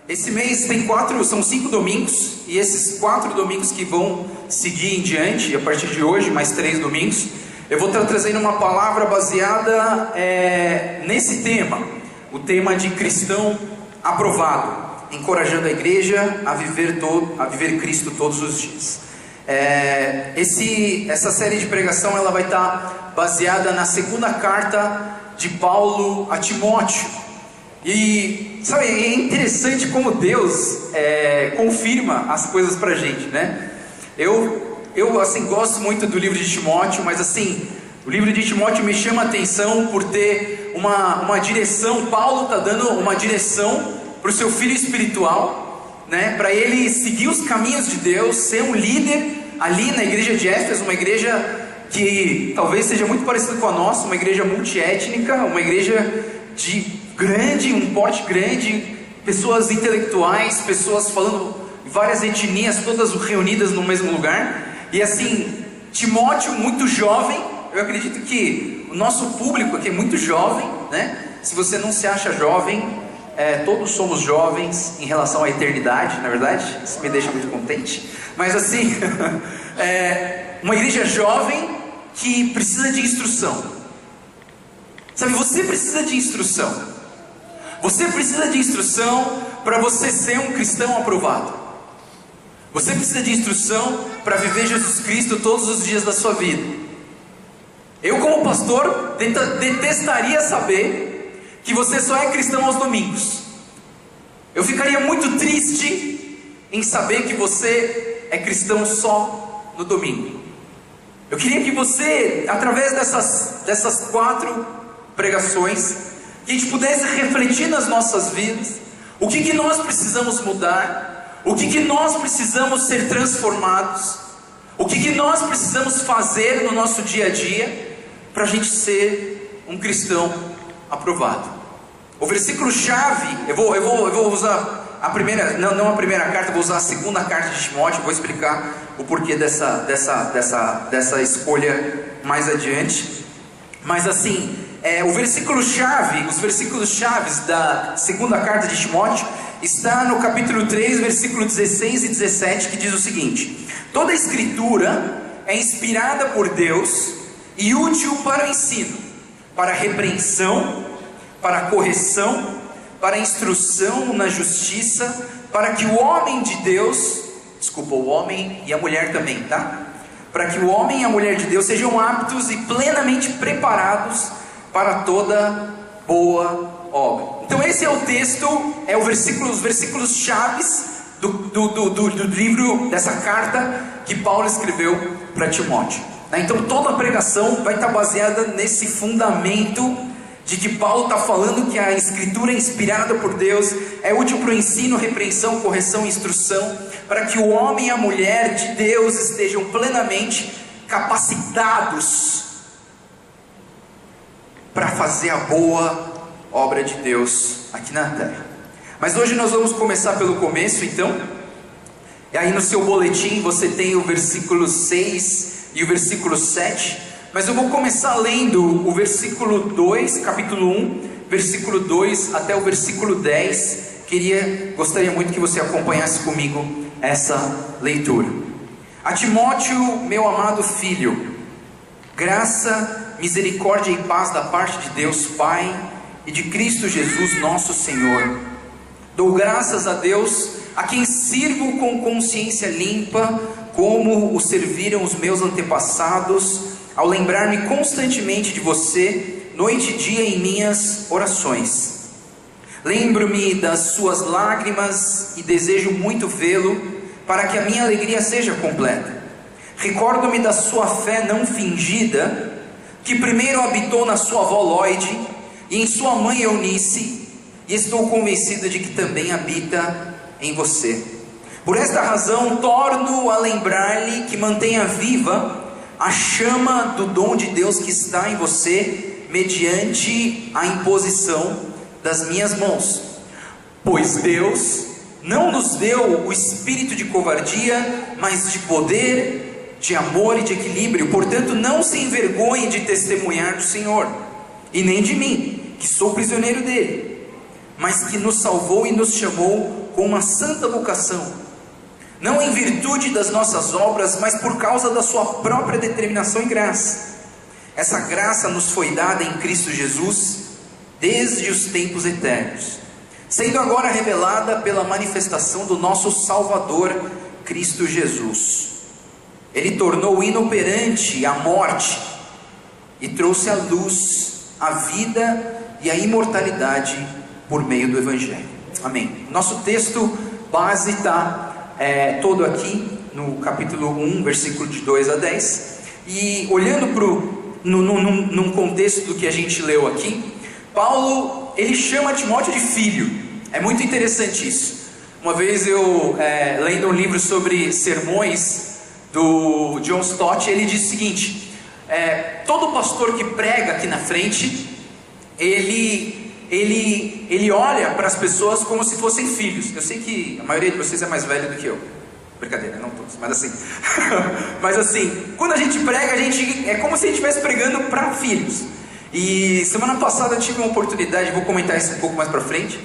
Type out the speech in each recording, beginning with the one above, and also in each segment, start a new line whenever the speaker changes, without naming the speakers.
Esse mês são 5 domingos, e esses 4 domingos que vão seguir em diante, a partir de hoje, mais 3 domingos, eu vou estar trazendo uma palavra baseada nesse tema, o tema de cristão aprovado, encorajando a igreja a viver Cristo todos os dias. Essa série de pregação ela vai estar baseada na segunda carta de Paulo a Timóteo. E sabe, é interessante como Deus confirma as coisas pra gente, né? Eu assim, gosto muito do livro de Timóteo, mas assim, o livro de Timóteo me chama a atenção por ter uma direção. Paulo está dando uma direção para o seu filho espiritual, né? Para ele seguir os caminhos de Deus, ser um líder ali na igreja de Éfeso, uma igreja que talvez seja muito parecida com a nossa, uma igreja multiétnica, uma igreja um porte grande, pessoas intelectuais, pessoas falando várias etnias, todas reunidas no mesmo lugar. E assim, Timóteo muito jovem. Eu acredito que o nosso público aqui é muito jovem, né? Se você não se acha jovem, todos somos jovens em relação à eternidade, na verdade. Isso me deixa muito contente. Mas assim, uma igreja jovem que precisa de instrução. Sabe, você precisa de instrução. Você precisa de instrução para você ser um cristão aprovado. Você precisa de instrução para viver Jesus Cristo todos os dias da sua vida. Eu, como pastor, detestaria saber que você só é cristão aos domingos. Eu ficaria muito triste em saber que você é cristão só no domingo. Eu queria que você, através dessas 4 pregações, que a gente pudesse refletir nas nossas vidas, o que nós precisamos mudar, o que nós precisamos ser transformados, o que nós precisamos fazer no nosso dia a dia, para a gente ser um cristão aprovado. O versículo-chave, eu vou usar a primeira, não a primeira carta, vou usar a segunda carta de Timóteo, vou explicar o porquê dessa escolha mais adiante. Mas assim, os versículos chaves da segunda carta de Timóteo está no capítulo 3, versículo 16 e 17, que diz o seguinte: toda a escritura é inspirada por Deus e útil para o ensino, para a repreensão, para a correção, para a instrução na justiça, para que o homem de Deus, o homem e a mulher também, tá? Para que o homem e a mulher de Deus sejam aptos e plenamente preparados para toda boa obra. Então esse é o texto, os versículos chaves do livro, dessa carta que Paulo escreveu para Timóteo. Então toda a pregação vai estar baseada nesse fundamento de que Paulo está falando que a escritura é inspirada por Deus, é útil para o ensino, repreensão, correção e instrução, para que o homem e a mulher de Deus estejam plenamente capacitados para fazer a boa obra de Deus aqui na terra. Mas hoje nós vamos começar pelo começo, então. E aí no seu boletim você tem o versículo 6 e o versículo 7. Mas eu vou começar lendo o versículo 2, capítulo 1, versículo 2 até o versículo 10. Gostaria muito que você acompanhasse comigo essa leitura. A Timóteo, meu amado filho, graça, misericórdia e paz da parte de Deus Pai e de Cristo Jesus nosso Senhor. Dou graças a Deus, a quem sirvo com consciência limpa, como o serviram os meus antepassados, ao lembrar-me constantemente de você, noite e dia em minhas orações. Lembro-me das suas lágrimas e desejo muito vê-lo, para que a minha alegria seja completa. Recordo-me da sua fé não fingida, que primeiro habitou na sua avó Lóide e em sua mãe Eunice, e estou convencido de que também habita em você. Por esta razão, torno a lembrar-lhe que mantenha viva a chama do dom de Deus que está em você, mediante a imposição das minhas mãos. Pois Deus não nos deu o espírito de covardia, mas de poder, de amor e de equilíbrio. Portanto, não se envergonhe de testemunhar do Senhor, e nem de mim, que sou prisioneiro dele. mas que nos salvou e nos chamou com uma santa vocação, não em virtude das nossas obras, mas por causa da sua própria determinação e graça. Essa graça nos foi dada em Cristo Jesus desde os tempos eternos, sendo agora revelada pela manifestação do nosso Salvador, Cristo Jesus. Ele tornou inoperante a morte e trouxe à luz a vida e a imortalidade por meio do Evangelho. Amém. Nosso texto base está todo aqui no capítulo 1, versículo de 2 a 10. E olhando num contexto do que a gente leu aqui, Paulo, ele chama Timóteo de filho. É muito interessante isso. Uma vez eu, lendo um livro sobre sermões do John Stott, ele diz o seguinte: todo pastor que prega aqui na frente, ele olha para as pessoas como se fossem filhos. Eu sei que a maioria de vocês é mais velho do que eu. Brincadeira, não todos, mas assim. Mas assim, quando a gente prega, é como se a gente estivesse pregando para filhos. E semana passada eu tive uma oportunidade, vou comentar isso um pouco mais para frente,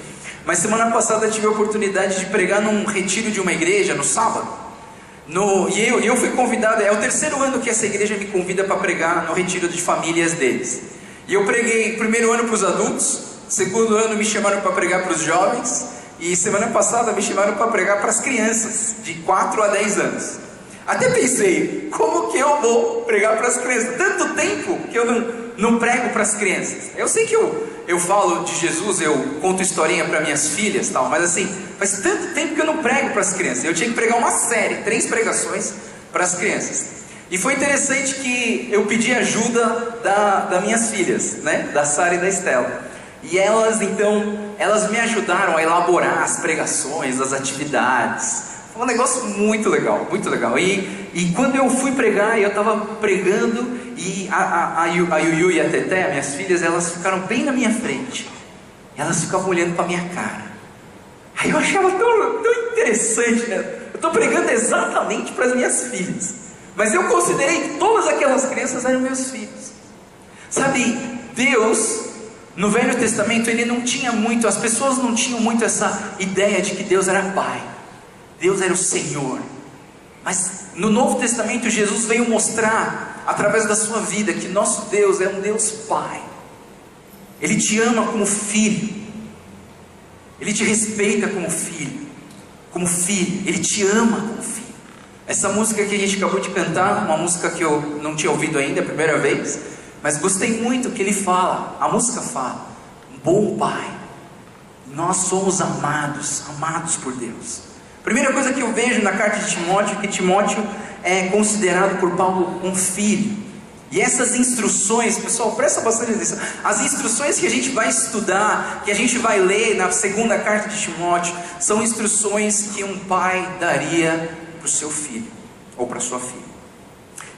mas semana passada eu tive a oportunidade de pregar num retiro de uma igreja no sábado. E eu fui convidado, é o terceiro ano que essa igreja me convida para pregar no retiro de famílias deles. E eu preguei primeiro ano para os adultos, segundo ano me chamaram para pregar para os jovens, e semana passada me chamaram para pregar para as crianças, de 4 a 10 anos. Até pensei, como que eu vou pregar para as crianças? Tanto tempo que eu não prego para as crianças. Eu sei que eu falo de Jesus, eu conto historinha para minhas filhas, tal, mas assim, faz tanto tempo que eu não prego para as crianças. Eu tinha que pregar uma série, 3 pregações para as crianças. E foi interessante que eu pedi ajuda das minhas filhas, né? Da Sara e da Estela. E elas me ajudaram a elaborar as pregações, as atividades. Foi um negócio muito legal, muito legal. E quando eu fui pregar, eu estava pregando, e a Yuyu e a Teté, minhas filhas, elas ficaram bem na minha frente. Elas ficavam olhando para a minha cara. Aí eu achava tão interessante, né? Eu estou pregando exatamente para as minhas filhas, mas eu considerei que todas aquelas crianças eram meus filhos. Sabe, Deus, no Velho Testamento, ele não tinha muito, as pessoas não tinham muito essa ideia de que Deus era Pai, Deus era o Senhor. Mas no Novo Testamento, Jesus veio mostrar, através da sua vida, que nosso Deus é um Deus Pai. Ele te ama como filho, Ele te respeita como filho, Ele te ama como filho. Essa música que a gente acabou de cantar, uma música que eu não tinha ouvido ainda, a primeira vez, mas gostei muito que ele fala, a música fala, um bom Pai. Nós somos amados por Deus. Primeira coisa que eu vejo na carta de Timóteo, que Timóteo é considerado por Paulo um filho. E essas instruções, pessoal, presta bastante atenção. As instruções que a gente vai estudar, que a gente vai ler na segunda carta de Timóteo, são instruções que um pai daria para o seu filho, ou para a sua filha.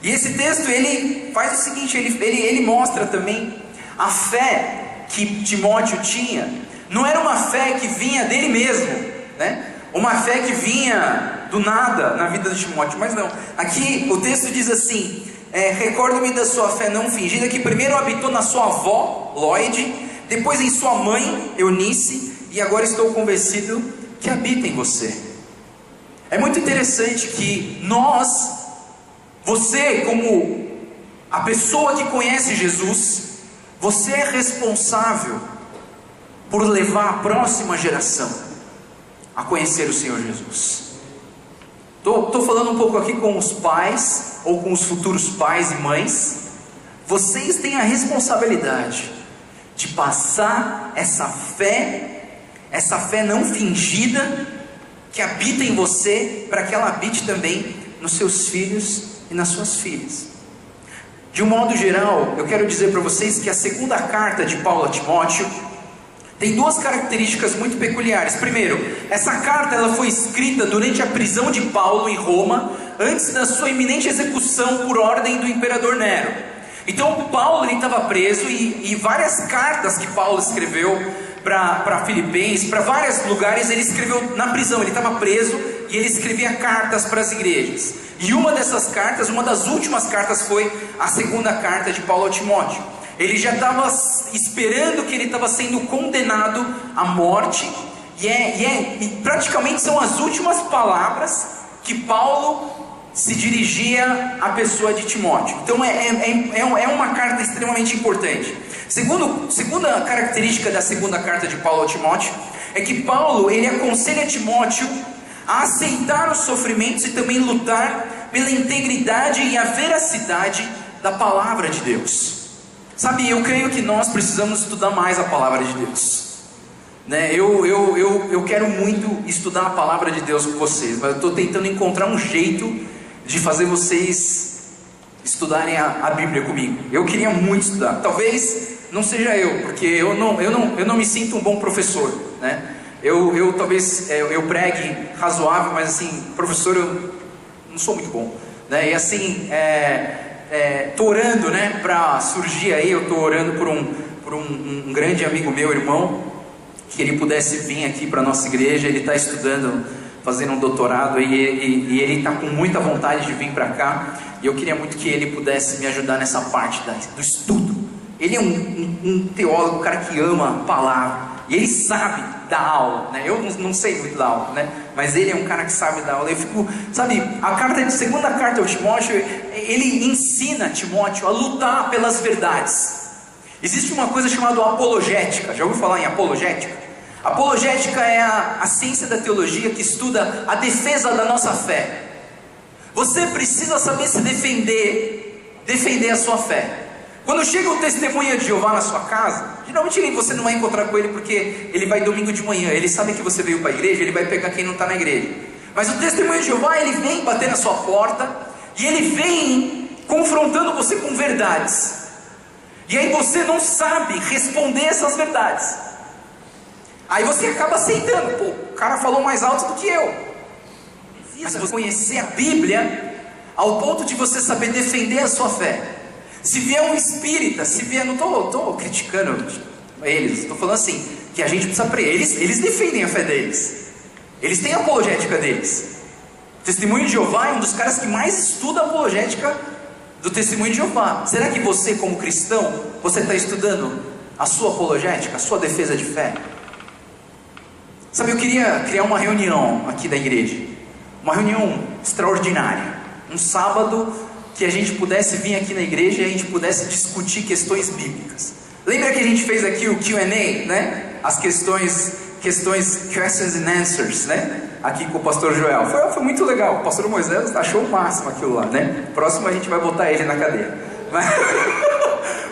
E esse texto, ele faz o seguinte, ele mostra também a fé que Timóteo tinha. Não era uma fé que vinha dele mesmo, né? Uma fé que vinha do nada na vida de Timóteo, mas não. Aqui o texto diz assim: recordo-me da sua fé não fingida, que primeiro habitou na sua avó, Lóide, depois em sua mãe, Eunice, e agora estou convencido que habita em você. É muito interessante que você como a pessoa que conhece Jesus, você é responsável por levar a próxima geração a conhecer o Senhor Jesus. Estou falando um pouco aqui com os pais, ou com os futuros pais e mães. Vocês têm a responsabilidade de passar essa fé não fingida, que habita em você, para que ela habite também nos seus filhos e nas suas filhas. De um modo geral, eu quero dizer para vocês que a segunda carta de Paulo a Timóteo tem 2 características muito peculiares. Primeiro, essa carta ela foi escrita durante a prisão de Paulo em Roma, antes da sua iminente execução por ordem do imperador Nero. Então Paulo estava preso, e várias cartas que Paulo escreveu para Filipenses, para vários lugares. Ele escreveu na prisão, ele estava preso e ele escrevia cartas para as igrejas. E uma dessas cartas, uma das últimas cartas, foi a segunda carta de Paulo a Timóteo. Ele já estava esperando que ele estava sendo condenado à morte, e praticamente são as últimas palavras que Paulo se dirigia à pessoa de Timóteo. Então é uma carta extremamente importante. Segunda característica da segunda carta de Paulo a Timóteo é que Paulo, ele aconselha Timóteo a aceitar os sofrimentos e também lutar pela integridade e a veracidade da palavra de Deus. Sabe, eu creio que nós precisamos estudar mais a palavra de Deus, né? Eu quero muito estudar a palavra de Deus com vocês, mas eu estou tentando encontrar um jeito de fazer vocês estudarem a Bíblia comigo. Eu queria muito estudar. Talvez não seja eu, porque eu não me sinto um bom professor, né? Talvez eu pregue razoável, mas assim, professor, eu não sou muito bom, né? E assim, tô orando, né, para surgir aí. Eu tô orando por um grande amigo meu, irmão, que ele pudesse vir aqui para nossa igreja. Ele está estudando, fazendo um doutorado, e ele está com muita vontade de vir para cá, e eu queria muito que ele pudesse me ajudar nessa parte do estudo. Ele é um teólogo, um cara que ama a palavra, e ele sabe dar aula, né? Eu não sei muito dar aula, né? Mas ele é um cara que sabe dar aula. Eu fico, sabe, segunda carta ao Timóteo, ele ensina Timóteo a lutar pelas verdades. Existe uma coisa chamada apologética. Já ouviu falar em apologética? Apologética é a ciência da teologia que estuda a defesa da nossa fé. Você precisa saber se defender a sua fé. Quando chega o testemunha de Jeová na sua casa, geralmente você não vai encontrar com ele, porque ele vai domingo de manhã. Ele sabe que você veio para a igreja, ele vai pegar quem não está na igreja. Mas o testemunha de Jeová, ele vem bater na sua porta, e ele vem confrontando você com verdades. E aí você não sabe responder essas verdades. Aí você acaba aceitando. Pô, o cara falou mais alto do que eu. Mas você conhecer a Bíblia ao ponto de você saber defender a sua fé. Se vier um espírita, não estou criticando eles, estou falando assim, que a gente precisa aprender. Eles defendem a fé deles. Eles têm a apologética deles. O Testemunho de Jeová é um dos caras que mais estuda a apologética do Testemunho de Jeová. Será que você, como cristão, você está estudando a sua apologética, a sua defesa de fé? Sabe, eu queria criar uma reunião aqui da igreja, uma reunião extraordinária, um sábado, que a gente pudesse vir aqui na igreja e a gente pudesse discutir questões bíblicas. Lembra que a gente fez aqui o Q&A, né? As questions and answers, né? Aqui com o pastor Joel. Foi muito legal. O pastor Moisés achou o máximo aquilo lá, né? Próximo a gente vai botar ele na cadeira.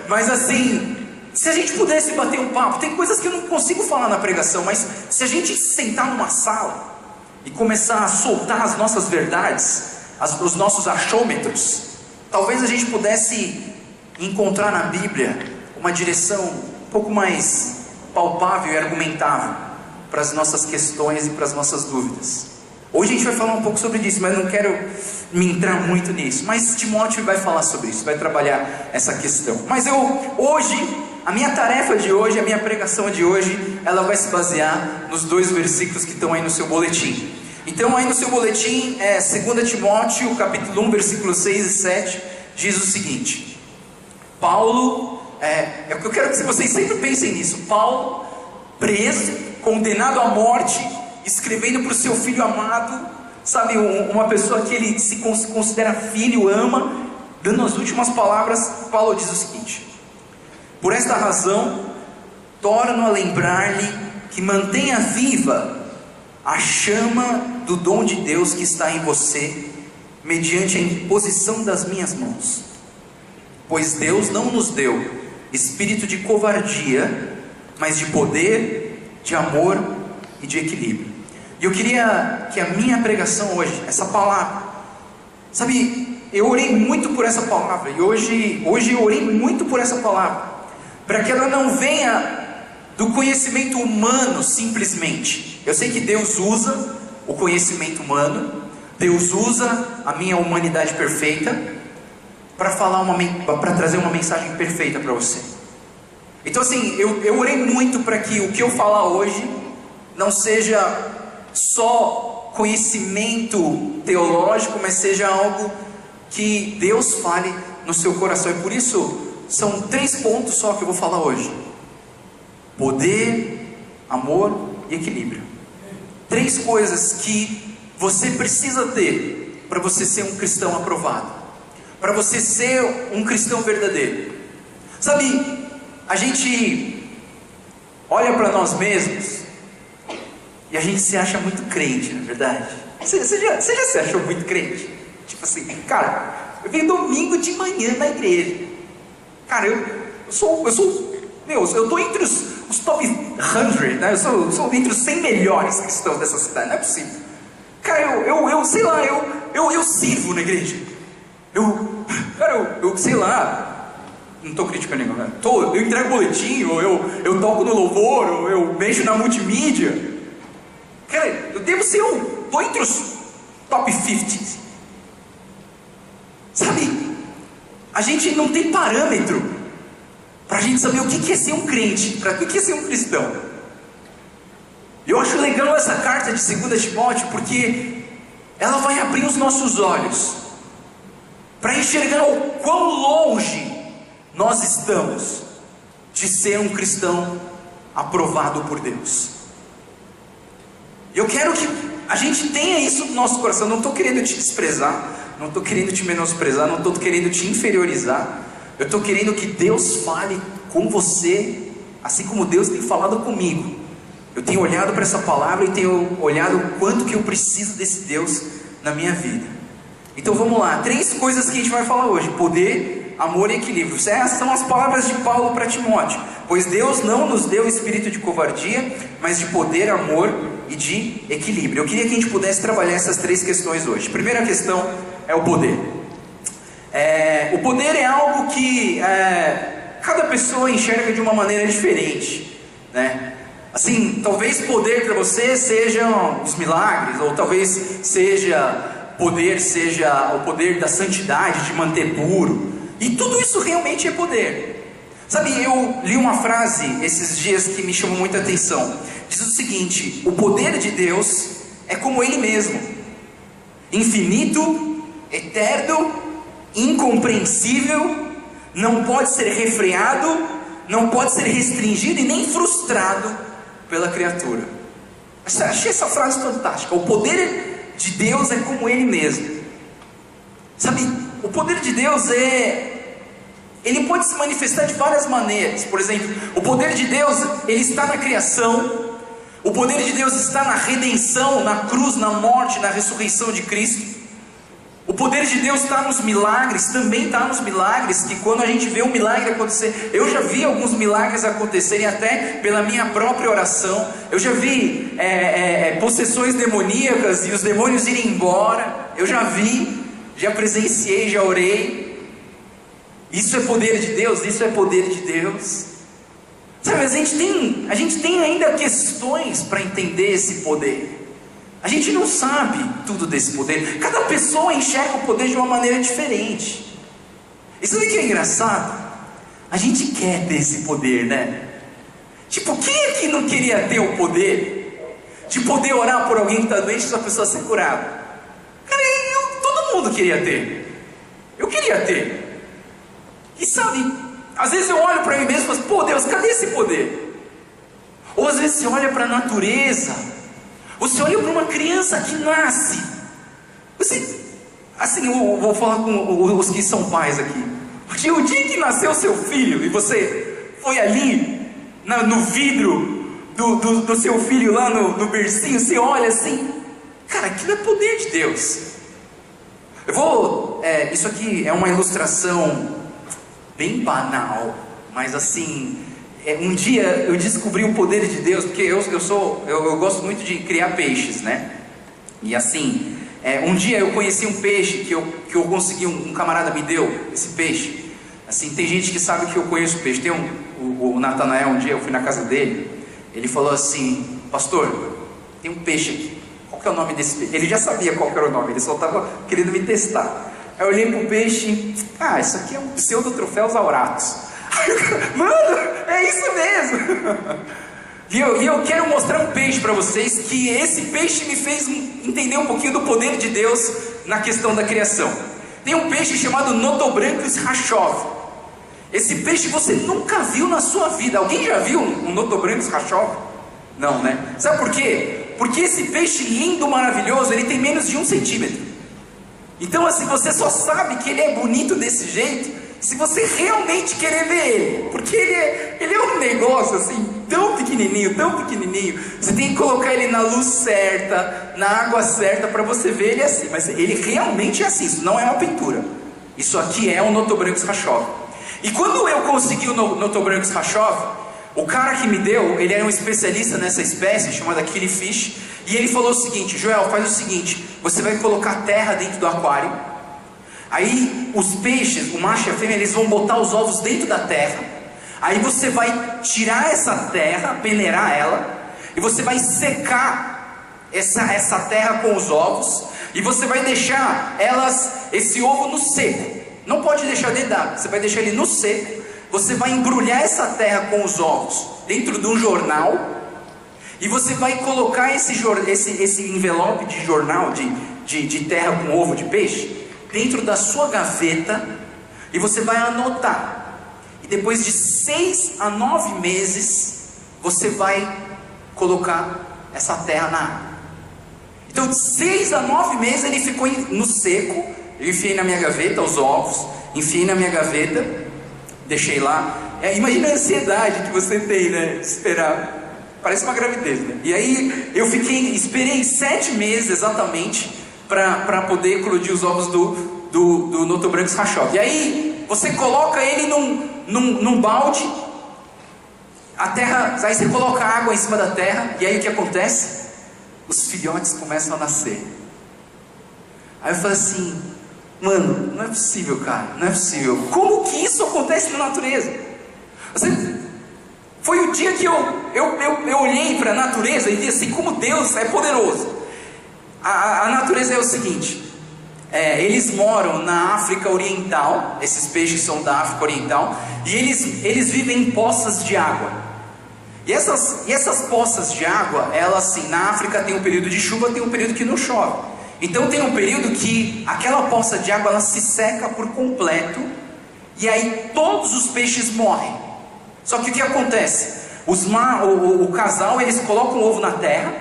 Mas assim, se a gente pudesse bater um papo, tem coisas que eu não consigo falar na pregação, mas se a gente sentar numa sala e começar a soltar as nossas verdades, os nossos achômetros, talvez a gente pudesse encontrar na Bíblia uma direção um pouco mais palpável e argumentável para as nossas questões e para as nossas dúvidas. Hoje a gente vai falar um pouco sobre isso, mas não quero me entrar muito nisso. Mas Timóteo vai falar sobre isso, vai trabalhar essa questão. Mas a minha tarefa de hoje, a minha pregação de hoje, ela vai se basear nos 2 versículos que estão aí no seu boletim. Então aí no seu boletim, 2 Timóteo, capítulo 1, versículos 6 e 7, diz o seguinte: Paulo, eu quero que vocês sempre pensem nisso, Paulo, preso, condenado à morte, escrevendo para o seu filho amado, sabe, uma pessoa que ele se considera filho, ama, dando as últimas palavras. Paulo diz o seguinte: por esta razão, torno a lembrar-lhe que mantenha viva a chama do dom de Deus que está em você, mediante a imposição das minhas mãos. Pois Deus não nos deu espírito de covardia, mas de poder, de amor e de equilíbrio. E eu queria que a minha pregação hoje, essa palavra, sabe, eu orei muito por essa palavra, e hoje eu orei muito por essa palavra, para que ela não venha do conhecimento humano simplesmente. Eu sei que Deus usa o conhecimento humano, Deus usa a minha humanidade perfeita para trazer uma mensagem perfeita para você. Então assim, eu orei muito para que o que eu falar hoje não seja só conhecimento teológico, mas seja algo que Deus fale no seu coração. E por isso, são 3 pontos só que eu vou falar hoje: poder, amor e equilíbrio. 3 coisas que você precisa ter para você ser um cristão aprovado, para você ser um cristão verdadeiro. Sabe, a gente olha para nós mesmos e a gente se acha muito crente, na verdade. Você já se achou muito crente? Tipo assim, cara, eu venho domingo de manhã na igreja. Cara, eu tô entre os top 100, né? Eu sou entre os 100 melhores cristãos dessa cidade, não é possível. Cara, eu sei lá, eu sirvo na igreja. Eu sei lá, não estou criticando ninguém, né? Eu entrego boletim, ou eu toco no louvor, ou eu mexo na multimídia. Cara, eu devo ser tô entre os top 50. Sabe, a gente não tem parâmetro para a gente saber o que é ser um crente, para o que é ser um cristão. Eu acho legal essa carta de 2 Timóteo, porque ela vai abrir os nossos olhos para enxergar o quão longe nós estamos de ser um cristão aprovado por Deus. Eu quero que a gente tenha isso no nosso coração. Não estou querendo te desprezar, não estou querendo te menosprezar, não estou querendo te inferiorizar. Eu estou querendo que Deus fale com você, assim como Deus tem falado comigo. Eu tenho olhado para essa palavra e tenho olhado o quanto que eu preciso desse Deus na minha vida. Então vamos lá, 3 coisas que a gente vai falar hoje: poder, amor e equilíbrio. Essas são as palavras de Paulo para Timóteo. Pois Deus não nos deu espírito de covardia, mas de poder, amor e de equilíbrio. Eu queria que a gente pudesse trabalhar essas 3 questões hoje. Primeira questão é o poder. O poder é algo que cada pessoa enxerga de uma maneira diferente, né? Assim, talvez poder para você sejam os milagres, ou talvez seja o poder da santidade, de manter puro. E tudo isso realmente é poder. Sabe, eu li uma frase esses dias que me chamou muita atenção. Diz o seguinte: o poder de Deus é como Ele mesmo, infinito, eterno, incompreensível, não pode ser refreado, não pode ser restringido e nem frustrado pela criatura. Achei essa frase fantástica. O poder de Deus é como Ele mesmo. Sabe, o poder de Deus ele pode se manifestar de várias maneiras. Por exemplo, o poder de Deus, ele está na criação. O poder de Deus está na redenção, na cruz, na morte, na ressurreição de Cristo. O poder de Deus está nos milagres, também está nos milagres, que quando a gente vê um milagre acontecer, eu já vi alguns milagres acontecerem até pela minha própria oração. Eu já vi possessões demoníacas e os demônios irem embora. Eu já vi, já presenciei, já orei. Isso é poder de Deus, isso é poder de Deus. Sabe, a gente tem ainda questões para entender esse poder. A gente não sabe tudo desse poder. Cada pessoa enxerga o poder de uma maneira diferente. E sabe o que é engraçado? A gente quer ter esse poder, né? Tipo, quem é que não queria ter o poder de poder orar por alguém que está doente e essa pessoa ser curada? Cara, todo mundo queria ter. Eu queria ter. E sabe, às vezes eu olho para mim mesmo e falo: pô, Deus, cadê esse poder? Ou às vezes você olha para a natureza, você olha para uma criança que nasce. Assim, eu vou falar com os que são pais aqui. Porque o dia que nasceu seu filho e você foi ali no vidro do seu filho lá no bercinho, você olha assim, cara, aquilo é poder de Deus. Isso aqui é uma ilustração bem banal, mas assim, um dia eu descobri o poder de Deus, porque eu gosto muito de criar peixes, né? E assim, um dia eu conheci um peixe que eu consegui, um camarada me deu esse peixe. Assim, tem gente que sabe que eu conheço peixe. Tem o Natanael, um dia eu fui na casa dele, ele falou assim: pastor, tem um peixe aqui, qual que é o nome desse peixe? Ele já sabia qual que era o nome, ele só estava querendo me testar. Aí eu olhei pro peixe, isso aqui é um pseudotroféus auratus. Mano, é isso mesmo. E eu quero mostrar um peixe para vocês, que esse peixe me fez entender um pouquinho do poder de Deus na questão da criação. Tem um peixe chamado Notobranchus rashov. Esse peixe você nunca viu na sua vida. Alguém já viu um Notobranchus rashov? Não, né? Sabe por quê? Porque esse peixe lindo, maravilhoso, ele tem menos de 1 centímetro. Então assim, você só sabe que ele é bonito desse jeito se você realmente querer ver ele. Porque ele é um negócio assim, tão pequenininho, tão pequenininho. Você tem que colocar ele na luz certa, na água certa, para você ver ele assim. Mas ele realmente é assim, isso não é uma pintura. Isso aqui é um Notobranchus rashov. E quando eu consegui o Notobranchus rashov, o cara que me deu, ele era um especialista nessa espécie, chamada killifish. E ele falou o seguinte: Joel, faz o seguinte, você vai colocar terra dentro do aquário. Aí os peixes, o macho e a fêmea, eles vão botar os ovos dentro da terra. Aí você vai tirar essa terra, peneirar ela, e você vai secar essa terra com os ovos, e você vai deixar esse ovo no seco. Não pode deixar dentro d'água, você vai deixar ele no seco. Você vai embrulhar essa terra com os ovos dentro de um jornal, e você vai colocar esse envelope de jornal, de terra com ovo de peixe, dentro da sua gaveta, e você vai anotar. E depois de 6 a 9 meses, você vai colocar essa terra na água. Então de 6 a 9 meses ele ficou no seco. Eu enfiei na minha gaveta os ovos, enfiei na minha gaveta, deixei lá. Imagina a ansiedade que você tem, né? Esperar. Parece uma gravidez, né? E aí eu esperei 7 meses exatamente para poder eclodir os ovos do Notobranchus rashov. E aí você coloca ele num balde, a terra, aí você coloca água em cima da terra, e aí o que acontece? Os filhotes começam a nascer. Aí eu falei assim: mano, não é possível, cara, não é possível. Como que isso acontece na natureza? Foi o dia que eu olhei para a natureza e disse assim: como Deus é poderoso. A natureza é o seguinte: eles moram na África Oriental. Esses peixes são da África Oriental, e eles vivem em poças de água. E essas poças de água, elas assim, na África tem um período de chuva, tem um período que não chove. Então tem um período que aquela poça de água ela se seca por completo, e aí todos os peixes morrem. Só que o que acontece? O casal, eles colocam o ovo na terra,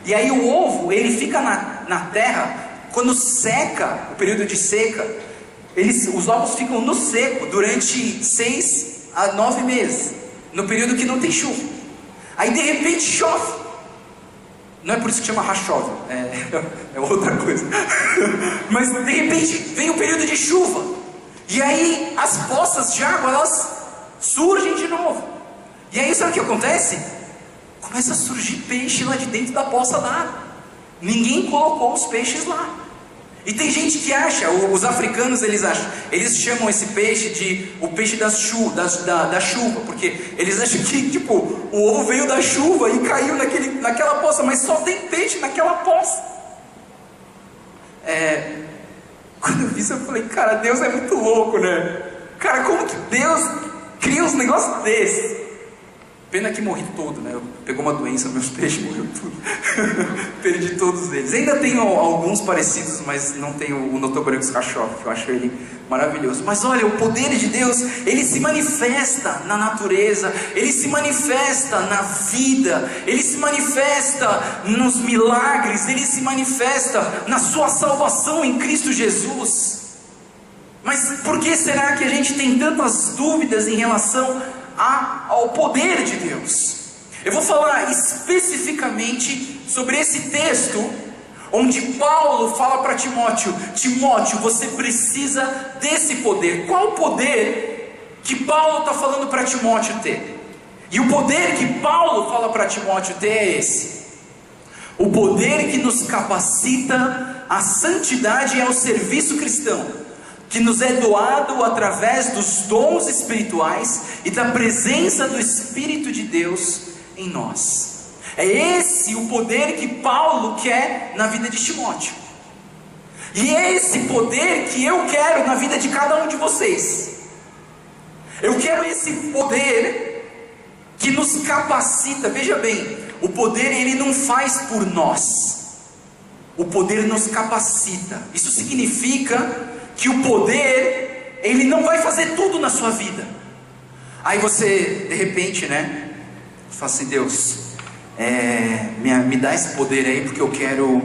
e aí o ovo ele fica na terra. Quando seca, o período de seca, os ovos ficam no seco durante 6 a 9 meses, no período que não tem chuva. Aí de repente chove. Não é por isso que chama rashov, é outra coisa. Mas de repente vem o período de chuva, e aí as poças de água elas surgem de novo. E aí sabe o que acontece? Começa a surgir peixe lá de dentro da poça d'água. Ninguém colocou os peixes lá. E tem gente que acha, os africanos eles chamam esse peixe de o peixe da chuva, porque eles acham que tipo, o ovo veio da chuva e caiu naquela poça, mas só tem peixe naquela poça. Quando eu vi isso eu falei: cara, Deus é muito louco, né? Cara, como que Deus cria uns negócios desses? Pena que morri todo, né? Pegou uma doença, meus peixes morreram tudo. Perdi todos eles. Ainda tenho alguns parecidos, mas não tenho o Notobranchus rashov, que eu acho ele maravilhoso. Mas olha, o poder de Deus, ele se manifesta na natureza, ele se manifesta na vida, ele se manifesta nos milagres, ele se manifesta na sua salvação em Cristo Jesus. Mas por que será que a gente tem tantas dúvidas em relação ao poder de Deus? Eu vou falar especificamente sobre esse texto, onde Paulo fala para Timóteo: Timóteo, você precisa desse poder. Qual o poder que Paulo está falando para Timóteo ter? E o poder que Paulo fala para Timóteo ter é esse: o poder que nos capacita à santidade e ao serviço cristão, que nos é doado através dos dons espirituais e da presença do Espírito de Deus em nós. É esse o poder que Paulo quer na vida de Timóteo. E é esse poder que eu quero na vida de cada um de vocês. Eu quero esse poder que nos capacita. Veja bem, o poder ele não faz por nós, o poder nos capacita. Isso significa que o poder ele não vai fazer tudo na sua vida. Aí você de repente, fala assim: Deus, me dá esse poder aí, porque eu quero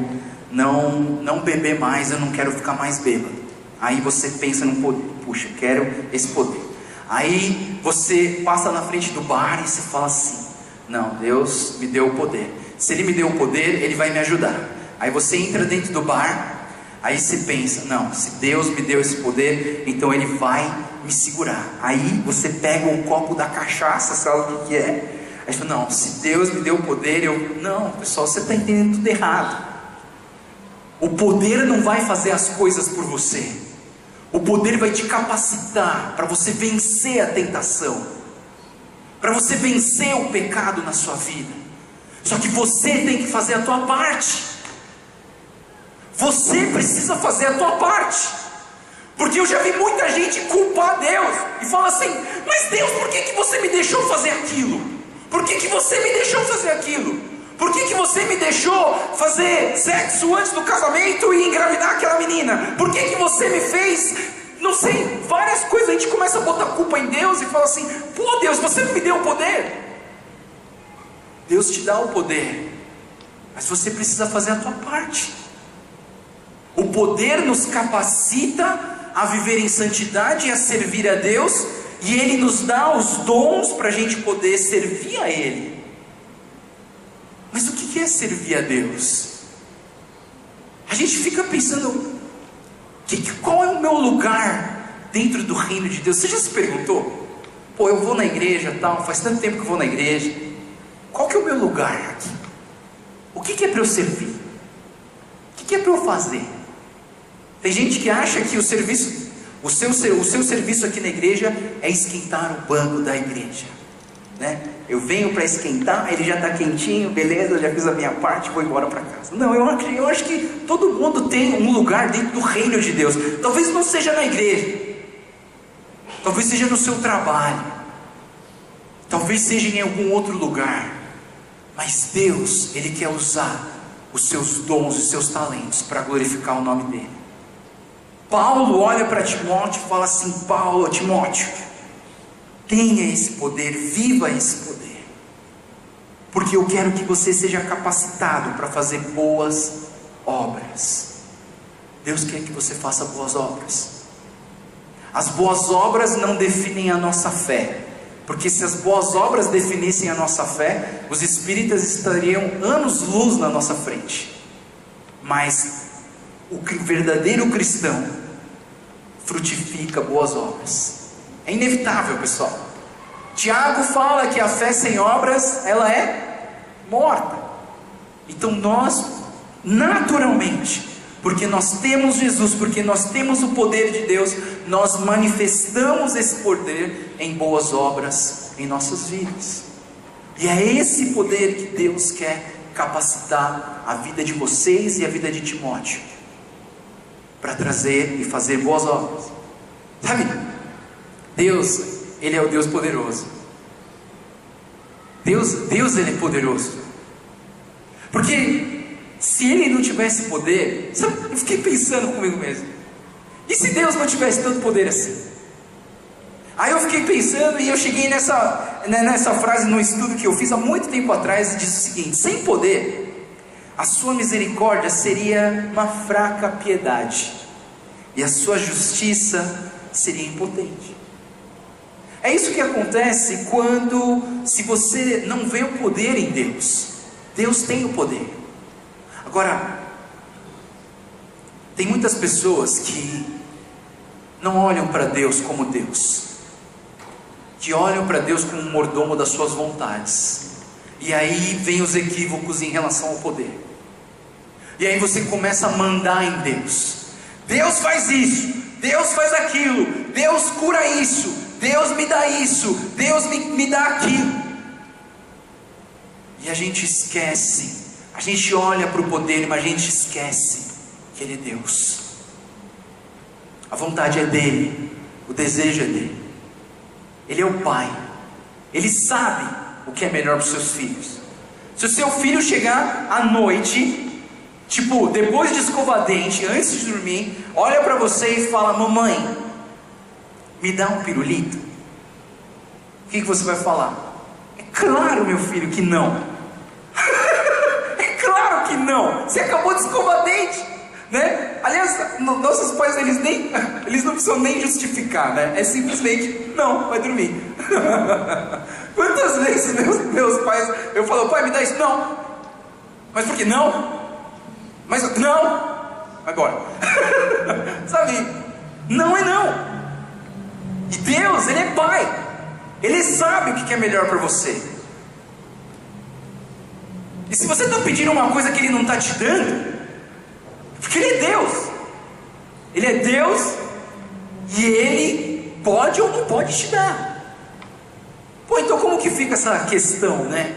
não beber mais, eu não quero ficar mais bêbado. Aí você pensa no poder: puxa, eu quero esse poder. Aí você passa na frente do bar e você fala assim: não, Deus me deu o poder. Se Ele me deu o poder, Ele vai me ajudar. Aí você entra dentro do bar, aí você pensa: não, se Deus me deu esse poder, então Ele vai me segurar. Aí você pega um copo da cachaça, sabe o que é? Aí você fala: não, se Deus me deu o poder, não, pessoal, você está entendendo tudo errado. O poder não vai fazer as coisas por você. O poder vai te capacitar para você vencer a tentação, para você vencer o pecado na sua vida. Só que você tem que fazer a tua parte. Você precisa fazer a tua parte. Porque eu já vi muita gente culpar Deus e falar assim: mas Deus, por que você me deixou fazer aquilo? Por que você me deixou fazer aquilo? Por que você me deixou fazer sexo antes do casamento e engravidar aquela menina? Por que você me fez, não sei, várias coisas? A gente começa a botar culpa em Deus e fala assim: pô, Deus, você não me deu o poder. Deus te dá o poder, mas você precisa fazer a tua parte. O poder nos capacita a viver em santidade e a servir a Deus, e Ele nos dá os dons para a gente poder servir a Ele. Mas o que é servir a Deus? A gente fica pensando: qual é o meu lugar dentro do reino de Deus? Você já se perguntou? Pô, eu vou na igreja tal, faz tanto tempo que eu vou na igreja. Qual que é o meu lugar aqui? O que é para eu servir? O que é para eu fazer? Tem gente que acha que o seu serviço aqui na igreja é esquentar o banco da igreja, Eu venho para esquentar, ele já está quentinho, beleza, eu já fiz a minha parte, vou embora para casa. Não, eu acho que todo mundo tem um lugar dentro do reino de Deus. Talvez não seja na igreja, talvez seja no seu trabalho, talvez seja em algum outro lugar. Mas Deus, Ele quer usar os seus dons e os seus talentos para glorificar o nome dEle. Paulo olha para Timóteo e fala assim: Timóteo, tenha esse poder, viva esse poder, porque eu quero que você seja capacitado para fazer boas obras. Deus quer que você faça boas obras. As boas obras não definem a nossa fé, porque se as boas obras definissem a nossa fé, os espíritas estariam anos-luz na nossa frente. Mas o verdadeiro cristão frutifica boas obras. É inevitável, pessoal. Tiago fala que a fé sem obras, ela é morta. Então nós, naturalmente, porque nós temos Jesus, porque nós temos o poder de Deus, nós manifestamos esse poder em boas obras em nossas vidas. E é esse poder que Deus quer capacitar a vida de vocês e a vida de Timóteo, para trazer e fazer boas obras. Sabe, Deus, Ele é o Deus poderoso. Deus Ele é poderoso. Porque se Ele não tivesse poder, sabe, eu fiquei pensando comigo mesmo: e se Deus não tivesse tanto poder assim? Aí eu fiquei pensando e eu cheguei nessa frase no estudo que eu fiz há muito tempo atrás, e diz o seguinte: sem poder, a sua misericórdia seria uma fraca piedade, e a sua justiça seria impotente. É isso que acontece se você não vê o poder em Deus. Deus tem o poder. Agora, tem muitas pessoas que não olham para Deus como Deus, que olham para Deus como um mordomo das suas vontades. E aí vem os equívocos em relação ao poder. E aí você começa a mandar em Deus. Deus faz isso, Deus faz aquilo, Deus cura isso, Deus me dá isso, Deus me dá aquilo. E a gente esquece, a gente olha para o poder, mas a gente esquece que Ele é Deus. A vontade é dEle, o desejo é dEle. Ele é o pai. Ele sabe o que é melhor para os seus filhos. Se o seu filho chegar à noite, tipo, depois de escovar dente, antes de dormir, olha para você e fala: mamãe, me dá um pirulito. O que você vai falar? É claro, meu filho, que não. É claro que não. Você acabou de escovar dente, né? Aliás, nossos pais, eles não precisam nem justificar, né? É simplesmente: não, vai dormir. Quantas vezes meus pais, eu falo: pai, me dá isso. Não. Mas por que não? Mas não. Agora. Sabe? Não é não. E Deus, Ele é pai. Ele sabe o que é melhor para você. E se você está pedindo uma coisa que Ele não está te dando, porque Ele é Deus. Ele é Deus e Ele pode ou não pode te dar. Pô, então como que fica essa questão, né?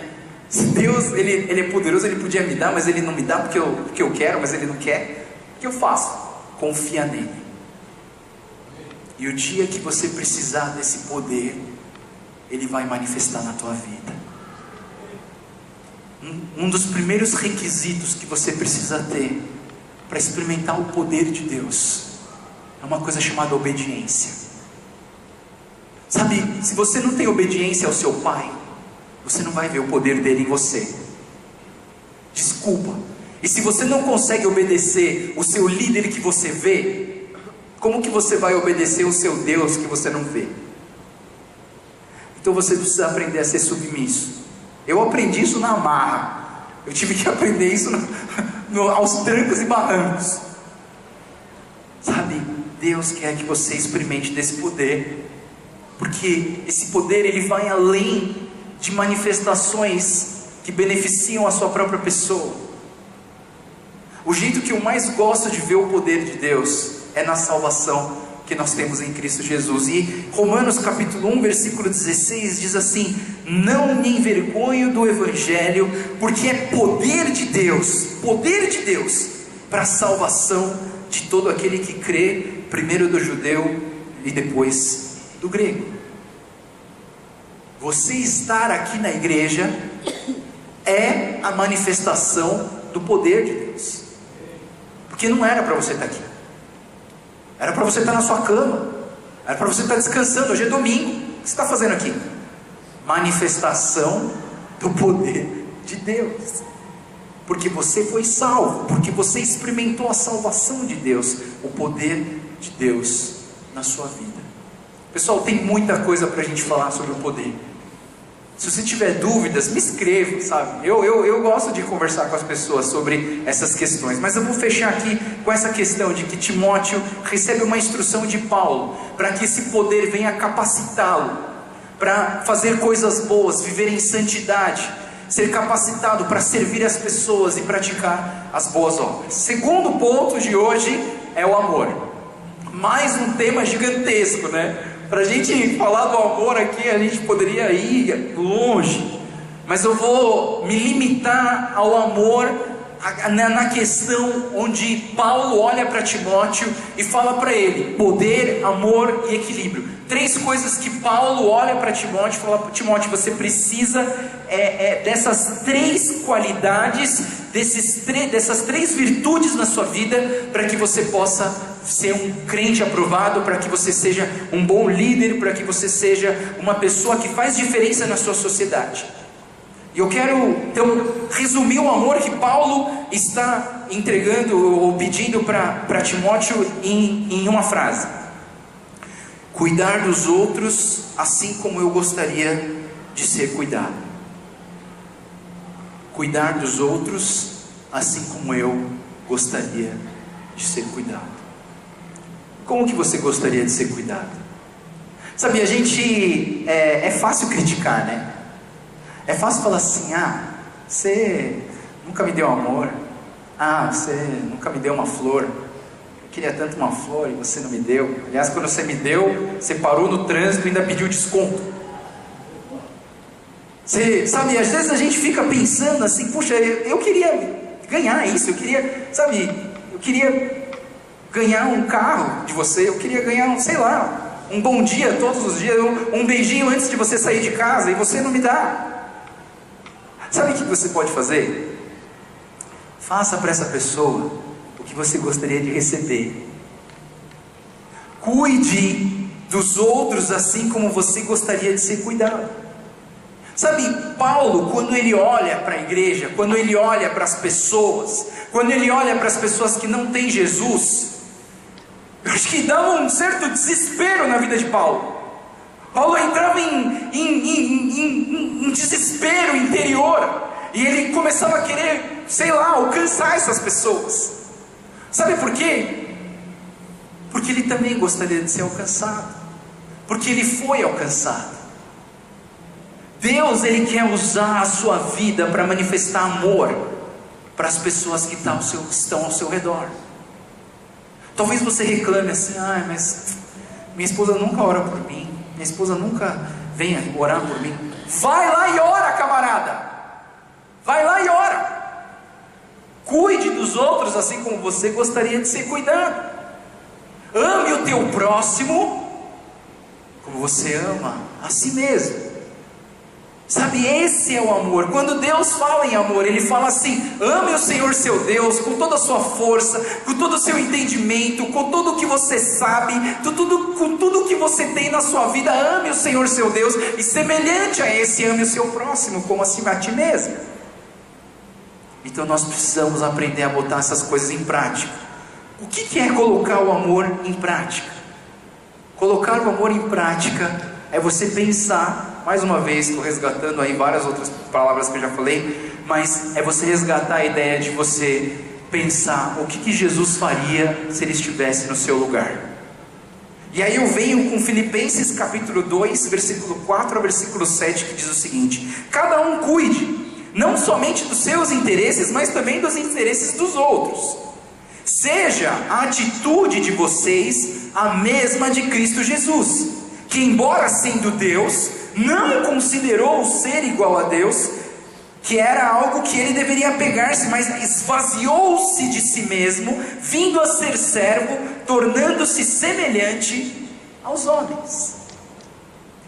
Se Deus, Ele é poderoso, Ele podia me dar, mas Ele não me dá porque eu quero, mas Ele não quer. O que eu faço? Confia nele. E o dia que você precisar desse poder, Ele vai manifestar na tua vida. Um dos primeiros requisitos que você precisa ter para experimentar o poder de Deus é uma coisa chamada obediência. Sabe, se você não tem obediência ao seu pai, você não vai ver o poder dele em você. Desculpa. E se você não consegue obedecer o seu líder que você vê, como que você vai obedecer o seu Deus que você não vê? Então você precisa aprender a ser submisso. Eu aprendi isso na marra. Eu tive que aprender isso aos trancos e barrancos. Sabe, Deus quer que você experimente desse poder, porque esse poder, ele vai além de manifestações que beneficiam a sua própria pessoa. O jeito que eu mais gosto de ver o poder de Deus é na salvação que nós temos em Cristo Jesus. E Romanos capítulo 1, versículo 16 diz assim: não me envergonho do Evangelho, porque é poder de Deus, para a salvação de todo aquele que crê, primeiro do judeu e depois do grego. Você estar aqui na igreja é a manifestação do poder de Deus, porque não era para você estar aqui, era para você estar na sua cama, era para você estar descansando. Hoje é domingo, o que você está fazendo aqui? Manifestação do poder de Deus, porque você foi salvo, porque você experimentou a salvação de Deus, o poder de Deus na sua vida. Pessoal, tem muita coisa para a gente falar sobre o poder. Se você tiver dúvidas, me escreva, sabe? Eu gosto de conversar com as pessoas sobre essas questões, mas eu vou fechar aqui com essa questão de que Timóteo recebe uma instrução de Paulo, para que esse poder venha capacitá-lo, para fazer coisas boas, viver em santidade, ser capacitado para servir as pessoas e praticar as boas obras. Segundo ponto de hoje é o amor. Mais um tema gigantesco, né? Para a gente falar do amor aqui, a gente poderia ir longe, mas eu vou me limitar ao amor na questão onde Paulo olha para Timóteo e fala para ele: poder, amor e equilíbrio. 3 coisas que Paulo olha para Timóteo e fala: Timóteo, você precisa dessas 3 qualidades, dessas 3 virtudes na sua vida, para que você possa ser um crente aprovado, para que você seja um bom líder, para que você seja uma pessoa que faz diferença na sua sociedade. E eu quero então resumir o amor que Paulo está entregando ou pedindo para Timóteo em uma frase: cuidar dos outros assim como eu gostaria de ser cuidado. Cuidar dos outros assim como eu gostaria de ser cuidado. Como que você gostaria de ser cuidado? Sabe, a gente é fácil criticar, né? É fácil falar assim: ah, você nunca me deu amor, ah, você nunca me deu uma flor, eu queria tanto uma flor e você não me deu. Aliás, quando você me deu, você parou no trânsito e ainda pediu desconto. Você, sabe, às vezes a gente fica pensando assim: puxa, eu queria ganhar isso, eu queria ganhar um carro de você, eu queria ganhar, sei lá, um bom dia todos os dias, um beijinho antes de você sair de casa, e você não me dá. Sabe o que você pode fazer? Faça para essa pessoa o que você gostaria de receber. Cuide dos outros assim como você gostaria de ser cuidado. Sabe, Paulo, quando ele olha para a igreja, quando ele olha para as pessoas, quando ele olha para as pessoas que não têm Jesus, eu acho que dava um certo desespero na vida de Paulo. Paulo entrava em desespero interior, e ele começava a querer, sei lá, alcançar essas pessoas. Sabe por quê? Porque ele também gostaria de ser alcançado, porque ele foi alcançado. Deus, ele quer usar a sua vida para manifestar amor para as pessoas que estão ao seu redor. Talvez você reclame assim: mas minha esposa nunca ora por mim, minha esposa nunca vem orar por mim. Vai lá e ora, camarada. Vai lá e ora. Cuide dos outros assim como você gostaria de ser cuidado. Ame o teu próximo como você ama a si mesmo. Sabe, esse é o amor. Quando Deus fala em amor, Ele fala assim: ame o Senhor seu Deus com toda a sua força, com todo o seu entendimento, com tudo o que você sabe, com tudo o que você tem na sua vida. Ame o Senhor seu Deus, e semelhante a esse, ame o seu próximo como a ti mesmo. Então nós precisamos aprender a botar essas coisas em prática. O que é colocar o amor em prática? Colocar o amor em prática é você pensar, mais uma vez, estou resgatando aí várias outras palavras que eu já falei, mas é você resgatar a ideia de você pensar o que Jesus faria se Ele estivesse no seu lugar. E aí eu venho com Filipenses capítulo 2, versículo 4 ao versículo 7, que diz o seguinte: cada um cuide, não somente dos seus interesses, mas também dos interesses dos outros. Seja a atitude de vocês a mesma de Cristo Jesus, que embora sendo Deus, não considerou o ser igual a Deus, que era algo que ele deveria pegar-se, mas esvaziou-se de si mesmo, vindo a ser servo, tornando-se semelhante aos homens.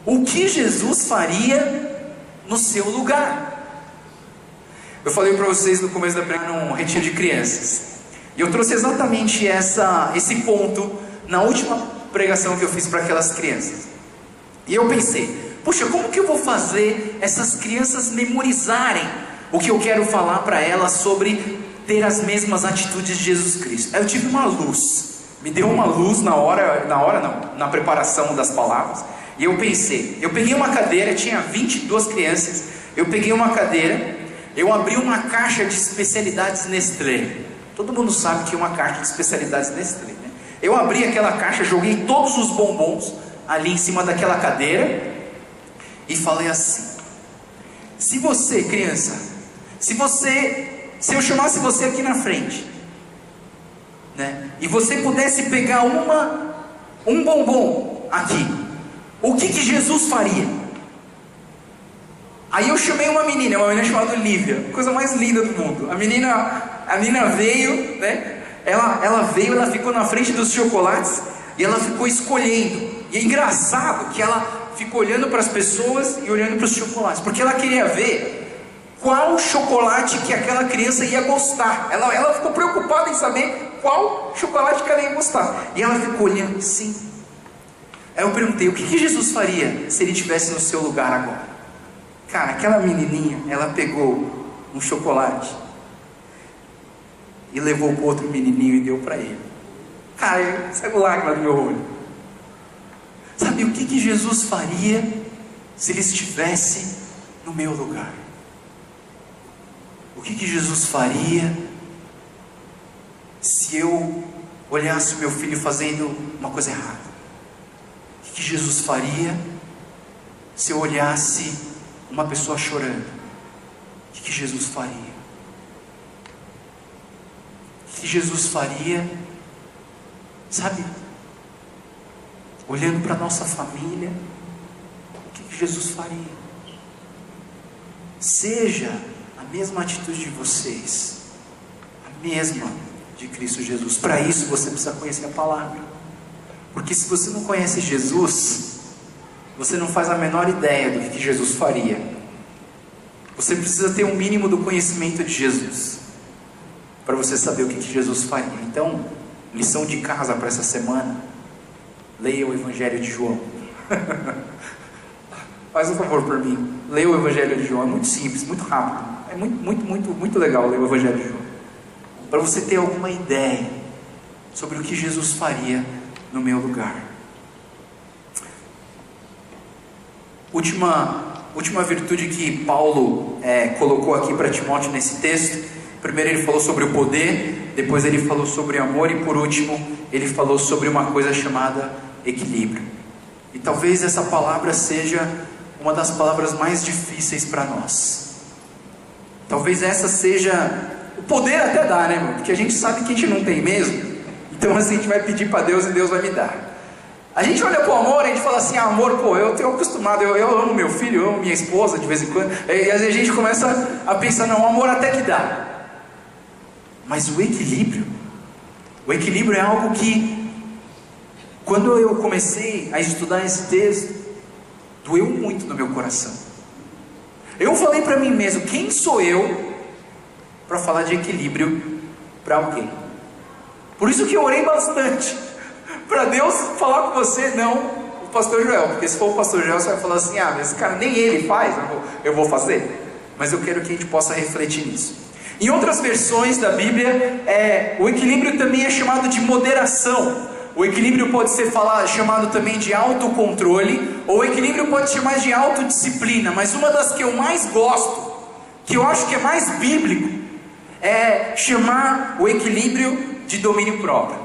O que Jesus faria no seu lugar? Eu falei para vocês no começo da pregação, num retiro de crianças, e eu trouxe exatamente esse ponto na última pregação que eu fiz para aquelas crianças. E eu pensei: puxa, como que eu vou fazer essas crianças memorizarem o que eu quero falar para elas sobre ter as mesmas atitudes de Jesus Cristo? Aí eu tive uma luz, me deu uma luz na preparação das palavras. E eu pensei, eu peguei uma cadeira, tinha 22 crianças, eu peguei uma cadeira, eu abri uma caixa de especialidades Nestlé. Todo mundo sabe que é uma caixa de especialidades Nestlé, né? Eu abri aquela caixa, joguei todos os bombons ali em cima daquela cadeira e falei assim: se você, criança, se eu chamasse você aqui na frente, né, e você pudesse pegar um bombom aqui, o que Jesus faria? Aí eu chamei uma menina chamada Lívia, coisa mais linda do mundo. A menina veio, né? Ela veio, ela ficou na frente dos chocolates e ela ficou escolhendo. E é engraçado que ela ficou olhando para as pessoas e olhando para os chocolates, porque ela queria ver qual chocolate que aquela criança ia gostar. Ela ficou preocupada em saber qual chocolate que ela ia gostar. E ela ficou olhando assim. Aí eu perguntei: o que Jesus faria se ele estivesse no seu lugar agora? Cara, aquela menininha, ela pegou um chocolate e levou para o outro menininho e deu para ele. Cara, saiu lágrima do meu olho. Sabe o que Jesus faria se ele estivesse no meu lugar? O que Jesus faria se eu olhasse o meu filho fazendo uma coisa errada? O que Jesus faria se eu olhasse uma pessoa chorando? O que Jesus faria? O que Jesus faria, sabe? Olhando para a nossa família, o que Jesus faria? Seja a mesma atitude de vocês, a mesma de Cristo Jesus. Para isso você precisa conhecer a palavra. Porque se você não conhece Jesus, você não faz a menor ideia do que Jesus faria. Você precisa ter um mínimo do conhecimento de Jesus para você saber o que Jesus faria. Então, lição de casa para essa semana: leia o Evangelho de João. Faz um favor por mim, leia o Evangelho de João. É muito simples, muito rápido. É muito legal ler o Evangelho de João, para você ter alguma ideia sobre o que Jesus faria no meu lugar. Última virtude que Paulo colocou aqui para Timóteo nesse texto. Primeiro ele falou sobre o poder, depois ele falou sobre amor, e por último ele falou sobre uma coisa chamada equilíbrio. E talvez essa palavra seja uma das palavras mais difíceis para nós. Talvez essa seja... O poder até dá, né, irmão? Porque a gente sabe que a gente não tem mesmo. Então assim, a gente vai pedir para Deus e Deus vai me dar. A gente olha para o amor e a gente fala assim: amor, pô, eu tenho acostumado, eu amo meu filho, eu amo minha esposa de vez em quando. E às vezes a gente começa a pensar: não, o amor até que dá. Mas o equilíbrio é algo que, quando eu comecei a estudar esse texto, doeu muito no meu coração. Eu falei para mim mesmo: quem sou eu para falar de equilíbrio para alguém? Por isso que eu orei bastante para Deus falar com você, não o pastor Joel, porque se for o pastor Joel, você vai falar assim: mas esse cara nem ele faz, eu vou fazer. Mas eu quero que a gente possa refletir nisso. Em outras versões da Bíblia, o equilíbrio também é chamado de moderação. O equilíbrio pode ser chamado também de autocontrole, ou o equilíbrio pode ser chamado de autodisciplina. Mas uma das que eu mais gosto, que eu acho que é mais bíblico, é chamar o equilíbrio de domínio próprio.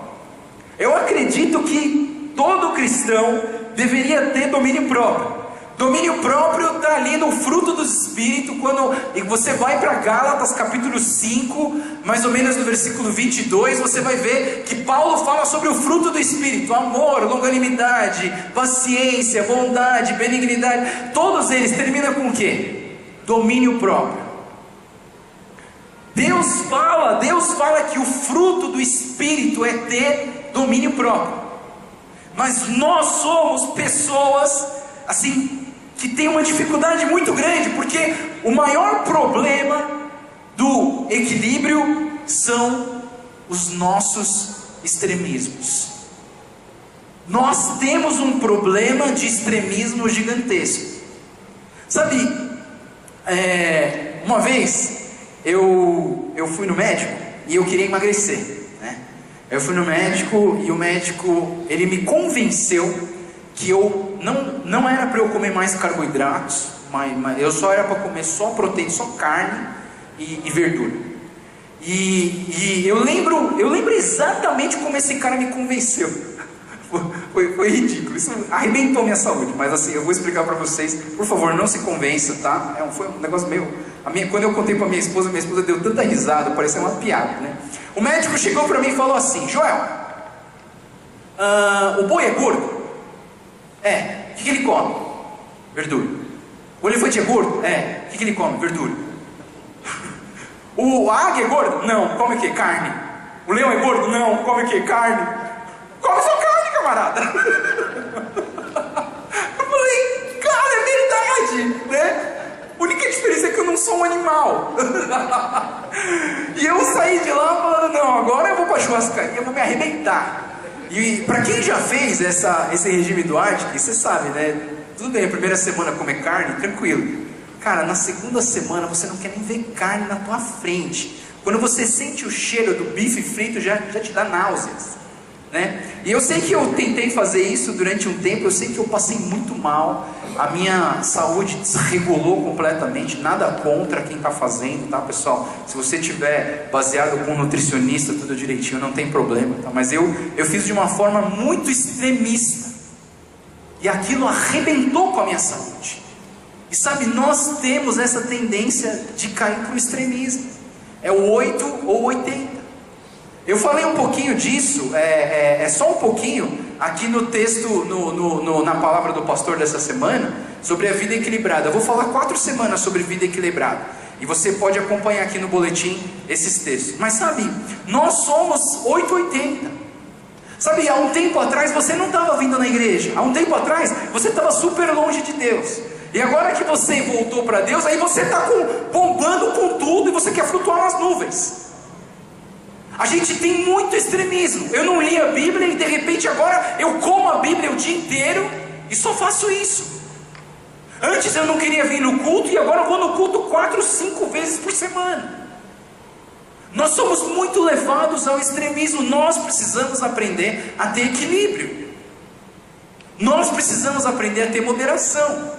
Eu acredito que todo cristão deveria ter domínio próprio. Domínio próprio está ali no fruto do Espírito. Quando você vai para Gálatas capítulo 5, mais ou menos no versículo 22, você vai ver que Paulo fala sobre o fruto do Espírito: amor, longanimidade, paciência, bondade, benignidade. Todos eles terminam com o quê? Domínio próprio. Deus fala que o fruto do Espírito é ter domínio próprio. Mas nós somos pessoas assim que tem uma dificuldade muito grande, porque o maior problema do equilíbrio são os nossos extremismos. Nós temos um problema de extremismo gigantesco. Sabe, uma vez eu fui no médico e eu queria emagrecer, né? Eu fui no médico e o médico, ele me convenceu que eu não era para eu comer mais carboidratos, mas eu só era para comer só proteína, só carne e verdura. E eu lembro exatamente como esse cara me convenceu. Foi ridículo, isso arrebentou minha saúde. Mas assim, eu vou explicar para vocês. Por favor, não se convença, tá? Foi um negócio meu. Quando eu contei para minha esposa deu tanta risada, parecia uma piada, né? O médico chegou para mim e falou assim: Joel, o boi é gordo? O que ele come? Verdura. O elefante é gordo? O que ele come? Verdura. A águia é gorda? Não. Come o que? Carne. O leão é gordo? Não. Come o que? Carne. Come só carne, camarada. Eu falei: cara, é verdade, né? A única diferença é que eu não sou um animal. E eu saí de lá falando: não, agora eu vou pra churrascaria, eu vou me arrebentar. E para quem já fez esse regime do Arctic, você sabe, né? Tudo bem, a primeira semana comer carne, tranquilo. Cara, na segunda semana você não quer nem ver carne na tua frente. Quando você sente o cheiro do bife frito, já te dá náuseas, né? E eu sei que eu tentei fazer isso durante um tempo, eu sei que eu passei muito mal. A minha saúde desregulou completamente. Nada contra quem está fazendo, tá, pessoal? Se você tiver baseado com um nutricionista, tudo direitinho, não tem problema, tá? Mas eu fiz de uma forma muito extremista, e aquilo arrebentou com a minha saúde. E sabe, nós temos essa tendência de cair para o extremismo. É o 8 ou 80. Eu falei um pouquinho disso, só um pouquinho, aqui no texto, na palavra do pastor dessa semana, sobre a vida equilibrada. Eu vou falar 4 semanas sobre vida equilibrada, e você pode acompanhar aqui no boletim esses textos. Mas sabe, nós somos 880. Sabe, há um tempo atrás você não estava vindo na igreja. Há um tempo atrás você estava super longe de Deus. E agora que você voltou para Deus, aí você está bombando com tudo e você quer flutuar nas nuvens. A gente tem muito extremismo. Eu não li a Bíblia e de repente agora eu como a Bíblia o dia inteiro e só faço isso. Antes eu não queria vir no culto e agora eu vou no culto 4, 5 vezes por semana. Nós somos muito levados ao extremismo. Nós precisamos aprender a ter equilíbrio. Nós precisamos aprender a ter moderação.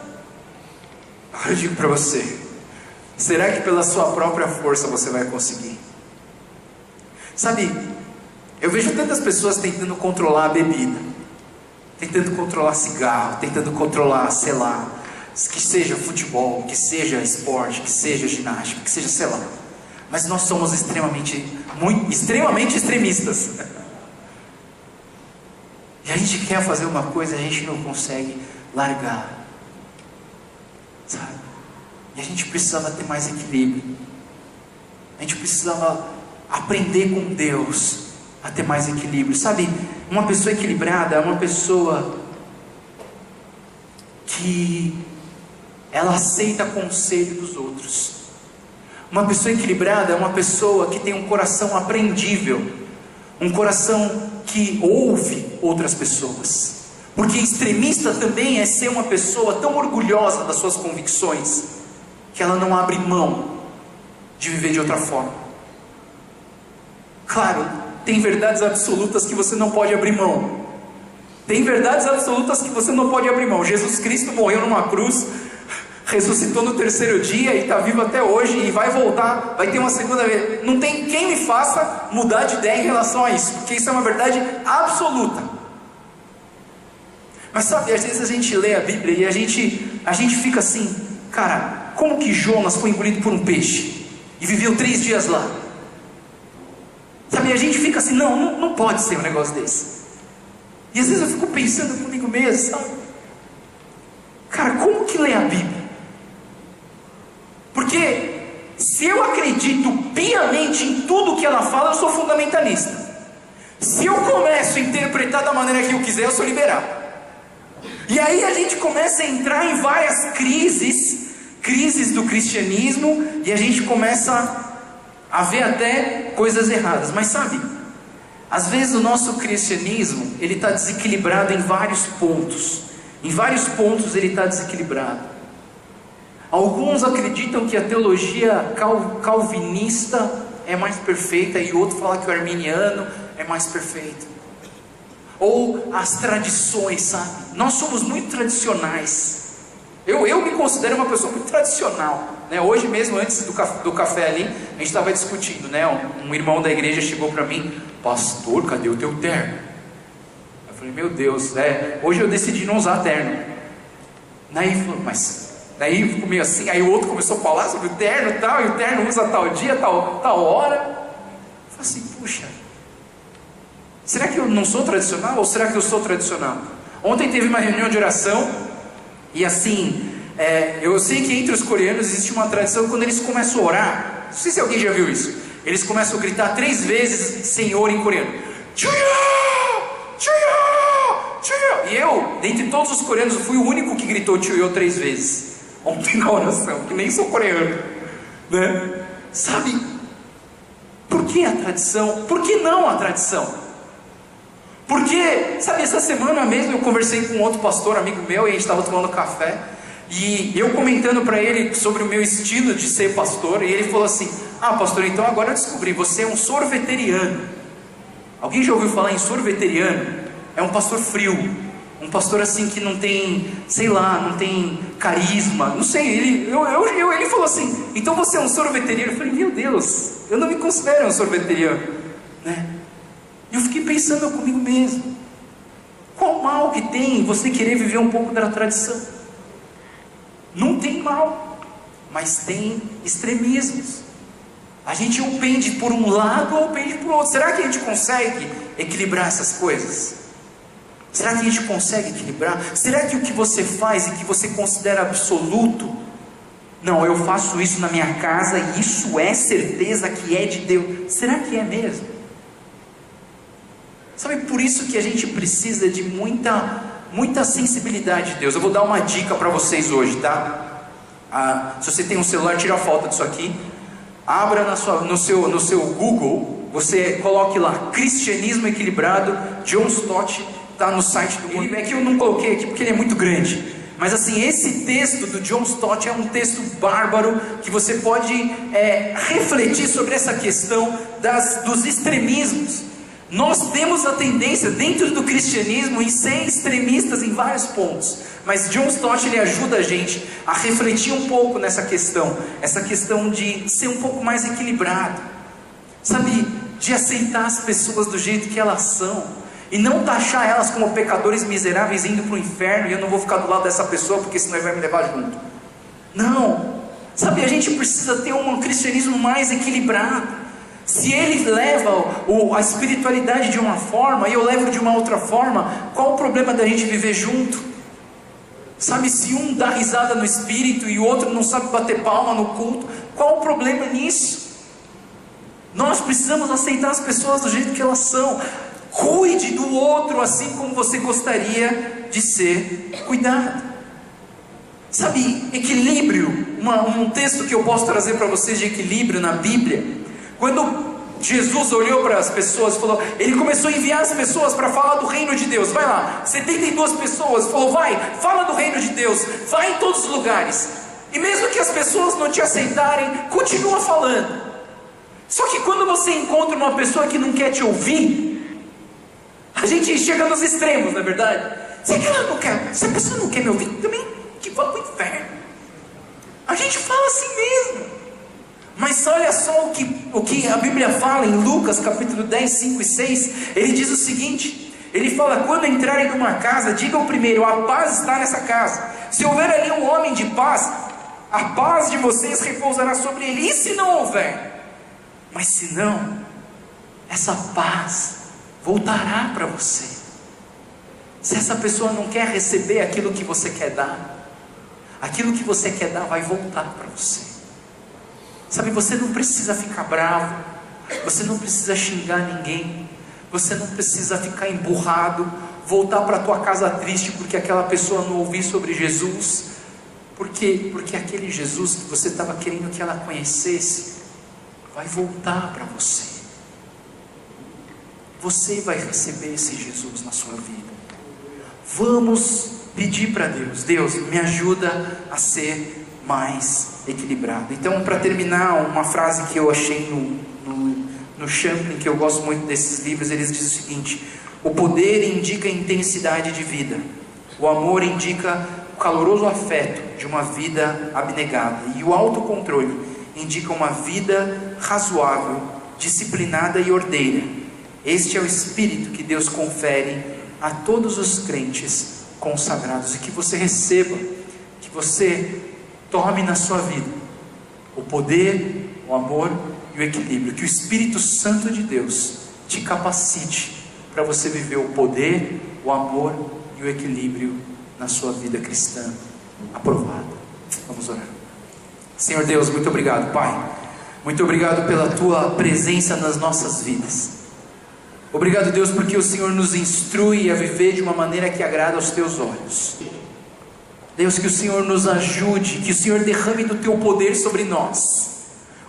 Eu digo para você, será que pela sua própria força você vai conseguir? Sabe, eu vejo tantas pessoas tentando controlar a bebida, tentando controlar cigarro, tentando controlar, sei lá, que seja futebol, que seja esporte, que seja ginástica, que seja, sei lá. Mas nós somos extremamente extremistas. E a gente quer fazer uma coisa e a gente não consegue largar. Sabe? E a gente precisava ter mais equilíbrio. A gente precisava aprender com Deus a ter mais equilíbrio. Sabe, uma pessoa equilibrada é uma pessoa que ela aceita conselho dos outros. Uma pessoa equilibrada é uma pessoa que tem um coração apreendível, um coração que ouve outras pessoas. Porque extremista também é ser uma pessoa tão orgulhosa das suas convicções que ela não abre mão de viver de outra forma. Claro, tem verdades absolutas que você não pode abrir mão. Tem verdades absolutas que você não pode abrir mão. Jesus Cristo morreu numa cruz, ressuscitou no terceiro dia e está vivo até hoje e vai voltar, vai ter uma segunda vez. Não tem quem me faça mudar de ideia em relação a isso, porque isso é uma verdade absoluta. Mas sabe, às vezes a gente lê a Bíblia e a gente fica assim, cara, como que Jonas foi engolido por um peixe e viveu 3 dias lá? Sabe, a gente fica assim, não pode ser um negócio desse. E às vezes eu fico pensando comigo mesmo, sabe? Cara, como que lê a Bíblia? Porque se eu acredito piamente em tudo que ela fala, eu sou fundamentalista. Se eu começo a interpretar da maneira que eu quiser, eu sou liberal. E aí a gente começa a entrar em várias crises do cristianismo, e a gente começa a ver até coisas erradas. Mas sabe, às vezes o nosso cristianismo, ele está desequilibrado em vários pontos. Em vários pontos ele está desequilibrado. Alguns acreditam que a teologia calvinista é mais perfeita, e outro fala que o arminiano é mais perfeito. Ou as tradições, sabe? Nós somos muito tradicionais. Eu me considero uma pessoa muito tradicional, né? Hoje mesmo, antes do café ali, a gente estava discutindo, né? Um irmão da igreja chegou para mim: pastor, cadê o teu terno? Eu falei: meu Deus, hoje eu decidi não usar terno. Daí ficou meio assim. Aí o outro começou a falar sobre o terno e tal, e o terno usa tal dia, tal hora. Eu falei assim: puxa, será que eu não sou tradicional, ou será que eu sou tradicional? Ontem teve uma reunião de oração, e assim, eu sei que entre os coreanos existe uma tradição, quando eles começam a orar, não sei se alguém já viu isso, eles começam a gritar 3 vezes Senhor em coreano. Chuya! Chuya! Chuya! E eu, dentre todos os coreanos, eu fui o único que gritou Chuya 3 vezes ontem na oração, que nem sou coreano, né? Sabe, por que a tradição? Por que não a tradição? Porque, sabe, essa semana mesmo eu conversei com outro pastor, amigo meu, e a gente estava tomando café, e eu comentando para ele sobre o meu estilo de ser pastor, e ele falou assim: ah, pastor, então agora eu descobri, você é um sorveteriano. Alguém já ouviu falar em sorveteriano? É um pastor frio, um pastor assim que não tem, sei lá, não tem carisma, não sei. Ele falou assim: então você é um sorveteriano? Eu falei: meu Deus, eu não me considero um sorveteriano, né? E eu fiquei pensando comigo mesmo: qual mal que tem você querer viver um pouco da tradição? Não tem mal, mas tem extremismos. A gente ou pende por um lado ou pende por outro. Será que a gente consegue equilibrar essas coisas? Será que a gente consegue equilibrar? Será que o que você faz e que você considera absoluto, não, eu faço isso na minha casa e isso é certeza que é de Deus, será que é mesmo? Sabe, por isso que a gente precisa de muita sensibilidade de Deus. Eu vou dar uma dica para vocês hoje, tá? Se você tem um celular, tira a foto disso aqui. Abra no seu Google, você coloque lá Cristianismo Equilibrado, John Stott, está no site do mundo. É que eu não coloquei aqui porque ele é muito grande. Mas assim, esse texto do John Stott é um texto bárbaro, que você pode refletir sobre essa questão dos extremismos. Nós temos a tendência dentro do cristianismo em ser extremistas em vários pontos, mas John Stott ele ajuda a gente a refletir um pouco nessa questão, essa questão de ser um pouco mais equilibrado, sabe, de aceitar as pessoas do jeito que elas são, e não taxar elas como pecadores miseráveis indo para o inferno, e eu não vou ficar do lado dessa pessoa porque senão ele vai me levar junto. Não, sabe, a gente precisa ter um cristianismo mais equilibrado. Se ele leva a espiritualidade de uma forma e eu levo de uma outra forma, qual o problema da gente viver junto? Sabe, se um dá risada no espírito e o outro não sabe bater palma no culto, qual o problema nisso? Nós precisamos aceitar as pessoas do jeito que elas são. Cuide do outro assim como você gostaria de ser cuidado. Sabe, equilíbrio, um texto que eu posso trazer para vocês de equilíbrio na Bíblia. Quando Jesus olhou para as pessoas, ele começou a enviar as pessoas para falar do reino de Deus. Vai lá, 72 pessoas, falou, vai, fala do reino de Deus, vai em todos os lugares. E mesmo que as pessoas não te aceitarem, continua falando. Só que quando você encontra uma pessoa que não quer te ouvir, a gente chega nos extremos, não é verdade? Se a pessoa não quer me ouvir, também que vá para o inferno. A gente fala assim mesmo. Mas olha só o que a Bíblia fala em Lucas capítulo 10, 5 e 6. Ele diz o seguinte, ele fala, quando entrarem numa casa, digam primeiro, a paz está nessa casa. Se houver ali um homem de paz, a paz de vocês repousará sobre ele. E se não houver? Mas se não, essa paz voltará para você. Se essa pessoa não quer receber aquilo que você quer dar, aquilo que você quer dar vai voltar para você. Sabe, você não precisa ficar bravo, você não precisa xingar ninguém, você não precisa ficar emburrado, voltar para a tua casa triste porque aquela pessoa não ouviu sobre Jesus. Por quê? Porque aquele Jesus que você estava querendo que ela conhecesse, vai voltar para você. Você vai receber esse Jesus na sua vida. Vamos pedir para Deus, Deus, me ajuda a ser mais equilibrado. Então, para terminar, uma frase que eu achei no Champlin, que eu gosto muito desses livros, eles dizem o seguinte: o poder indica a intensidade de vida, o amor indica o caloroso afeto de uma vida abnegada, e o autocontrole indica uma vida razoável, disciplinada e ordeira. Este é o espírito que Deus confere a todos os crentes consagrados, e que você receba, que você tome na sua vida o poder, o amor e o equilíbrio. Que o Espírito Santo de Deus te capacite para você viver o poder, o amor e o equilíbrio na sua vida cristã aprovada. Vamos orar. Senhor Deus, muito obrigado, Pai. Muito obrigado pela Tua presença nas nossas vidas. Obrigado, Deus, porque o Senhor nos instrui a viver de uma maneira que agrada aos Teus olhos. Deus, que o Senhor nos ajude, que o Senhor derrame do Teu poder sobre nós,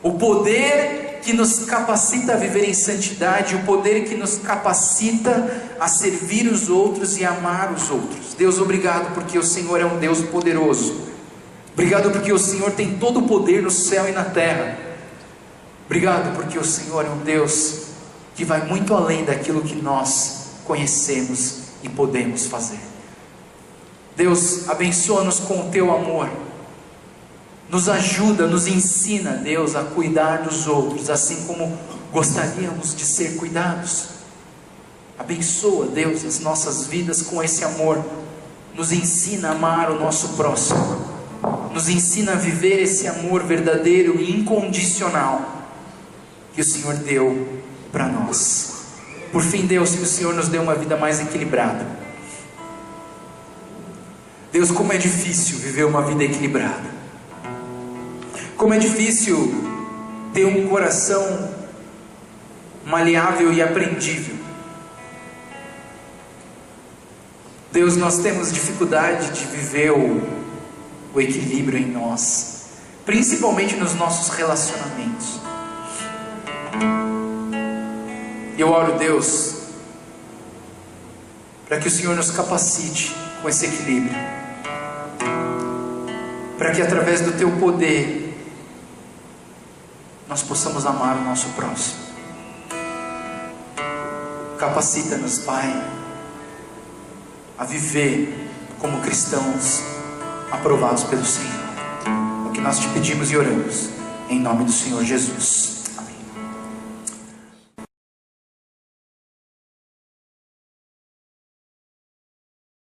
o poder que nos capacita a viver em santidade, o poder que nos capacita a servir os outros e amar os outros. Deus, obrigado porque o Senhor é um Deus poderoso. Obrigado porque o Senhor tem todo o poder no céu e na terra. Obrigado porque o Senhor é um Deus que vai muito além daquilo que nós conhecemos e podemos fazer. Deus, abençoa-nos com o Teu amor, nos ajuda, nos ensina, Deus, a cuidar dos outros, assim como gostaríamos de ser cuidados. Abençoa, Deus, as nossas vidas com esse amor, nos ensina a amar o nosso próximo, nos ensina a viver esse amor verdadeiro e incondicional, que o Senhor deu para nós. Por fim, Deus, que o Senhor nos dê uma vida mais equilibrada. Deus, como é difícil viver uma vida equilibrada. Como é difícil ter um coração maleável e aprendível. Deus, nós temos dificuldade de viver o equilíbrio em nós, principalmente nos nossos relacionamentos. E eu oro, Deus, para que o Senhor nos capacite com esse equilíbrio, para que através do Teu poder nós possamos amar o nosso próximo. Capacita-nos, Pai, a viver como cristãos aprovados pelo Senhor. É o que nós te pedimos e oramos, em nome do Senhor Jesus.